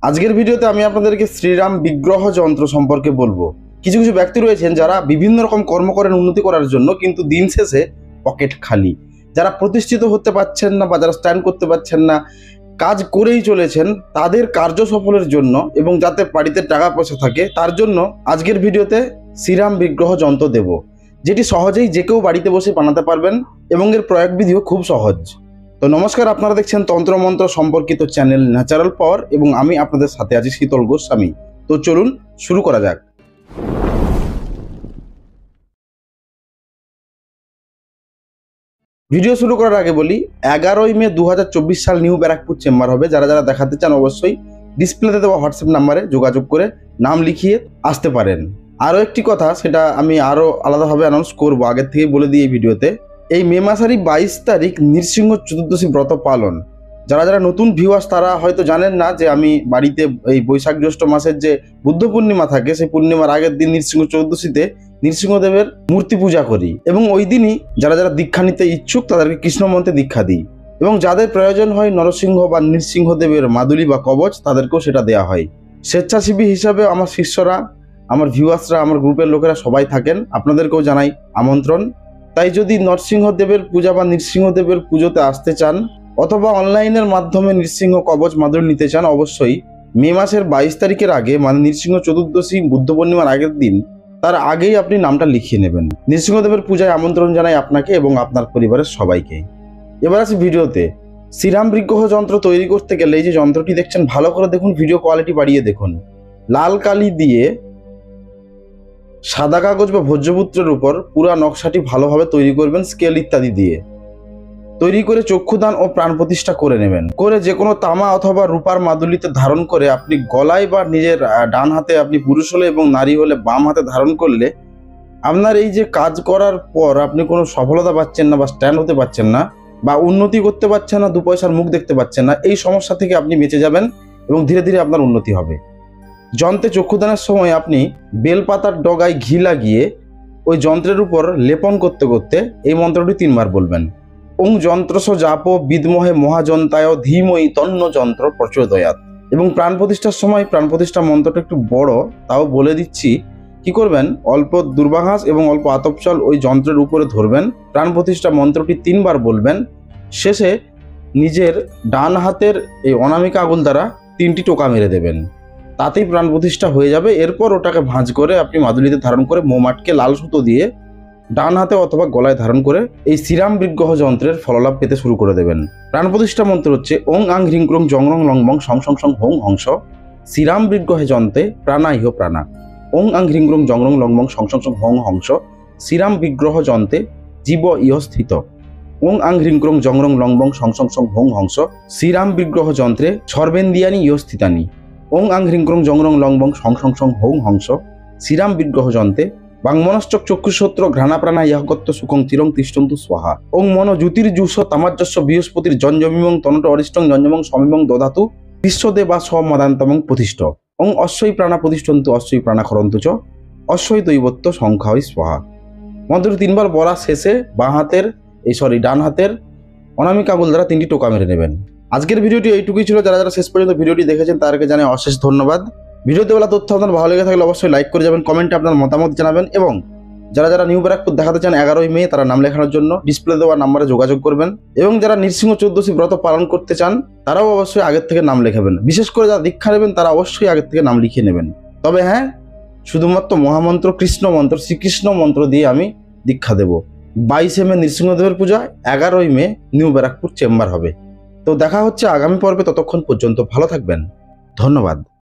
আজকের ভিডিওতে আমি আপনাদেরকে শ্রীরাম বিগ্রহ যন্ত্র সম্পর্কে বলবো। কিছু কিছু ব্যক্তি রয়েছেন যারা বিভিন্ন রকম কর্ম করেন উন্নতি করার জন্য, কিন্তু দিন শেষে পকেট খালি। যারা প্রতিষ্ঠিত হতে পারছেন না বা যারা স্ট্যান্ড করতে পারছেন না, কাজ করেই চলেছেন, তাদের কার্য সফলের জন্য এবং যাতে বাড়িতে টাকা পয়সা থাকে তার জন্য আজকের ভিডিওতে শ্রীরাম বিগ্রহ যন্ত্র দেব, যেটি সহজেই যে কেউ বাড়িতে বসে বানাতে পারবেন এবং এর প্রয়োগ বিধিও খুব সহজ। তো নমস্কার, আপনারা দেখছেন তন্ত্রমন্ত্র সম্পর্কিত চ্যানেল ন্যাচারাল পাওয়ার এবং আমি আপনাদের সাথে আছি শীতল গোস্বামী। তো চলুন শুরু করা যাক। ভিডিও শুরু করার আগে বলি, 11ই মে 2024 সাল নিউ ব্যারাকপুর চেম্বার হবে। যারা যারা দেখাতে চান অবশ্যই ডিসপ্লেতে দেওয়া হোয়াটসঅ্যাপ নাম্বারে যোগাযোগ করে নাম লিখিয়ে আসতে পারেন। আরও একটি কথা, সেটা আমি আরও আলাদাভাবে অ্যানাউন্স করবো, আগের থেকেই বলে দিই এই ভিডিওতে। এই মে মাসেরই 22 তারিখ নৃসিংহ চতুর্দশী ব্রত পালন। যারা যারা নতুন ভিউয়ার্স তারা হয়তো জানেন না যে আমি বাড়িতে এই বৈশাখ জ্যৈষ্ঠ মাসের যে বুদ্ধ পূর্ণিমা থাকে, সেই পূর্ণিমার আগের দিন নৃসিংহ চতুর্দশীতে নৃসিংহদেবের মূর্তি পূজা করি এবং ওই দিনই যারা যারা দীক্ষা নিতে ইচ্ছুক তাদেরকে কৃষ্ণ মন্ত্রে দীক্ষা দিই এবং যাদের প্রয়োজন হয় নরসিংহ বা নৃসিংহদেবের মাদুলি বা কবচ, তাদেরকেও সেটা দেওয়া হয়। স্বেচ্ছাসেবী হিসাবে আমার শিষ্যরা, আমার ভিউয়ার্সরা, আমার গ্রুপের লোকেরা সবাই থাকেন, আপনাদেরকেও জানাই আমন্ত্রণ। তাই যদি নরসিংহদেবের পূজা বা নৃসিংহদেবের পুজোতে আসতে চান অথবা অনলাইনের মাধ্যমে নৃসিংহ কবচ মাদুলি নিতে চান, অবশ্যই মে মাসের 22 তারিখের আগে, মানে নৃসিংহ চতুর্দশী বুদ্ধ পূর্ণিমার আগের দিন, তার আগেই আপনি নামটা লিখিয়ে নেবেন। নৃসিংহদেবের পূজায় আমন্ত্রণ জানাই আপনাকে এবং আপনার পরিবারের সবাইকে। এবার আসি ভিডিওতে। শ্রীরাম বিগ্রহ যন্ত্র তৈরি করতে গেলে এই যে যন্ত্রটি দেখছেন, ভালো করে দেখুন, ভিডিও কোয়ালিটি বাড়িয়ে দেখুন। লাল কালি দিয়ে সাদা কাগজ বা ভোজ্যপুত্রের উপর পুরা নকশাটি ভালোভাবে তৈরি করবেন, স্কেল ইত্যাদি দিয়ে তৈরি করে চক্ষুদান ও প্রাণ প্রতিষ্ঠা করে নেবেন। করে যে কোনো তামা অথবা রূপার মাদুলিতে ধারণ করে আপনি গলায় বা নিজের ডান হাতে, আপনি পুরুষ হলে এবং নারী হলে বাম হাতে ধারণ করলে আপনার এই যে কাজ করার পর আপনি কোনো সফলতা পাচ্ছেন না বা স্ট্যান্ড হতে পারছেন না বা উন্নতি করতে পারছেন না, দু পয়সার মুখ দেখতে পাচ্ছেন না, এই সমস্যা থেকে আপনি বেঁচে যাবেন এবং ধীরে ধীরে আপনার উন্নতি হবে। যন্ত্রে চক্ষুদানের সময় আপনি বেলপাতার ডগায় ঘি লাগিয়ে ওই যন্ত্রের উপর লেপন করতে করতে এই মন্ত্রটি 3 বার বলবেন। ওং যন্ত্রস জাপ বিদ্মহে মহাযন্তায় ধীমহি তন্ন যন্ত্র প্রচোদয়াৎ। এবং প্রাণ প্রতিষ্ঠার সময় প্রাণ প্রতিষ্ঠা মন্ত্রটা একটু বড়, তাও বলে দিচ্ছি। কি করবেন, অল্প দুর্বাঘাস এবং অল্প আতপ চাল ওই যন্ত্রের উপরে ধরবেন, প্রাণ প্রতিষ্ঠা মন্ত্রটি 3 বার বলবেন। শেষে নিজের ডান হাতের এই অনামিকা আঙুল দ্বারা 3টি টোকা মেরে দেবেন, তাতেই প্রাণ প্রতিষ্ঠা হয়ে যাবে। এরপর ওটাকে ভাঁজ করে আপনি মাদুলিতে ধারণ করে মোম আটকে লাল সুতো দিয়ে ডান হাতে অথবা গলায় ধারণ করে এই শ্রীরাম বিগ্রহ যন্ত্রের ফললাভ পেতে শুরু করে দেবেন। প্রাণ প্রতিষ্ঠা মন্ত্র হচ্ছে ওং আং হ্রিং ক্রং জং রং লং বং song song song হোং Hansa Shriram বিগ্রহে যন্ত্রে প্রাণা ইহ প্রাণা। ওং আং হ্রিং ক্রং জং রং লং বং song song song হোং Hansa Shriram বিগ্রহ যন্ত্রে জীব ইহ স্থিত। ওং আং হ্রিং ক্রং জং রং লং বং song song song হোং Hansa Shriram বিগ্রহ যন্ত্রে সর্বেন্দিয়ানি ইহ স্থিতানি। ওং আং হ্রিং ক্রং জং রং লং বং song song song হোং Hansa Shriram বিগ্রহ যন্ত্রে বাংমনশ্চক চক্ষুসূত্র ঘ্রাণাপ্রাণা ইহগত্য সুখং চিরং তিষ্ঠন্তু স্বাহা। ওং মন জ্যোতির্জুষ তামাজ্যস্য বৃহস্পতির জঞ্জমিমং তনট অরিষ্টং জঞ্জমং সমিমং দধাতু বিশ্বদেবা সমদান্তমং প্রতিষ্ঠ। ওং অশ্বই প্রাণা প্রতিষ্ঠন্তু অশ্বই প্রাণা খরন্তু চ অশ্বই দৈবত্য সংখ্যায় স্বাহা। মন্ত্রটি 3 বার বলা শেষে ডান হাতের অনামিকা আঙুল দ্বারা 3টি টোকা মেরে নেবেন। আজকের ভিডিওটি এইটুকুই ছিল। যারা যারা শেষ পর্যন্ত ভিডিওটি দেখেছেন তাদেরকে জানাই অশেষ ধন্যবাদ। ভিডিওতে বলা তথ্য আপনার ভালো লেগে থাকলে অবশ্যই লাইক করে যাবেন, কমেন্টে আপনার মতামত জানাবেন এবং যারা যারা নিউ ব্যারাকপুর দেখাতে চান 11ই মে, তারা নাম লেখানোর জন্য ডিসপ্লে দেওয়া নাম্বারে যোগাযোগ করবেন এবং যারা নৃসিংহ চতুর্দশী ব্রত পালন করতে চান তারাও অবশ্যই আগের থেকে নাম লেখাবেন। বিশেষ করে যারা দীক্ষা নেবেন তারা অবশ্যই আগের থেকে নাম লিখিয়ে নেবেন। তবে হ্যাঁ, শুধুমাত্র মহামন্ত্র কৃষ্ণ মন্ত্র, শ্রীকৃষ্ণ মন্ত্র দিয়ে আমি দীক্ষা দেব। 22 মে নৃসিংহদেবের পূজা, 11ই মে নিউ ব্যারাকপুর চেম্বার হবে। তো দেখা হচ্ছে আগামী পর্বে, ততক্ষণ পর্যন্ত ভালো থাকবেন। ধন্যবাদ।